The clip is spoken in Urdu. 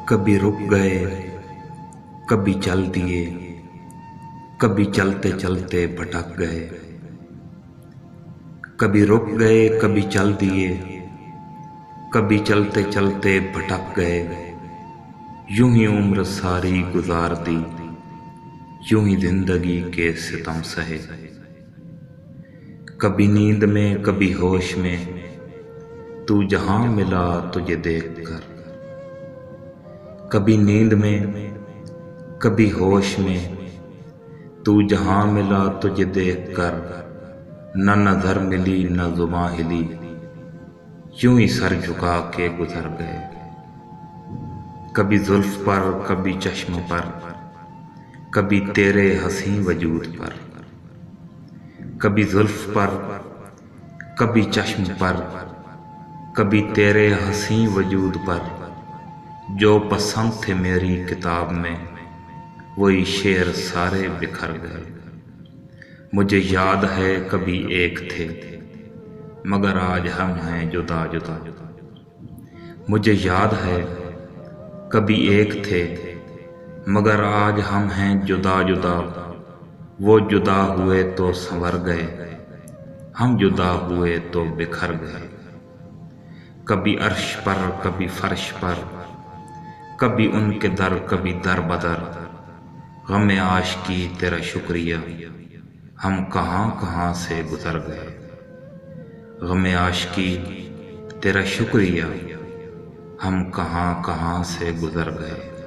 کبھی رک گئے کبھی چل دیے، کبھی چلتے چلتے بھٹک گئے۔ کبھی رک گئے کبھی چل دیے، کبھی چلتے چلتے بھٹک گئے۔ یوں ہی عمر ساری گزار دی، یوں ہی زندگی کے ستم سہے۔ کبھی نیند میں کبھی ہوش میں، تو جہاں ملا تجھے دیکھ کر۔ کبھی نیند میں کبھی ہوش میں، تو جہاں ملا تجھے دیکھ کر۔ نہ نظر ملی نہ زباں ہلی، یوں ہی سر جھکا کے گزر گئے۔ کبھی زلف پر کبھی چشم پر، کبھی تیرے حسین وجود پر۔ کبھی زلف پر کبھی چشم پر، کبھی تیرے حسین وجود پر۔ جو پسند تھے میری کتاب میں، وہی شعر سارے بکھر گئے۔ مجھے یاد ہے کبھی ایک تھے، مگر آج ہم ہیں جدا جدا۔ مجھے یاد ہے کبھی ایک تھے، مگر آج ہم ہیں جدا جدا۔ وہ جدا ہوئے تو سنور گئے، ہم جدا ہوئے تو بکھر گئے۔ کبھی عرش پر کبھی فرش پر، کبھی ان کے در کبھی در بدر۔ غم عاشقی تیرا شکریہ، ہم کہاں کہاں سے گزر گئے۔ غم عاشقی تیرا شکریہ، ہم کہاں کہاں سے گزر گئے۔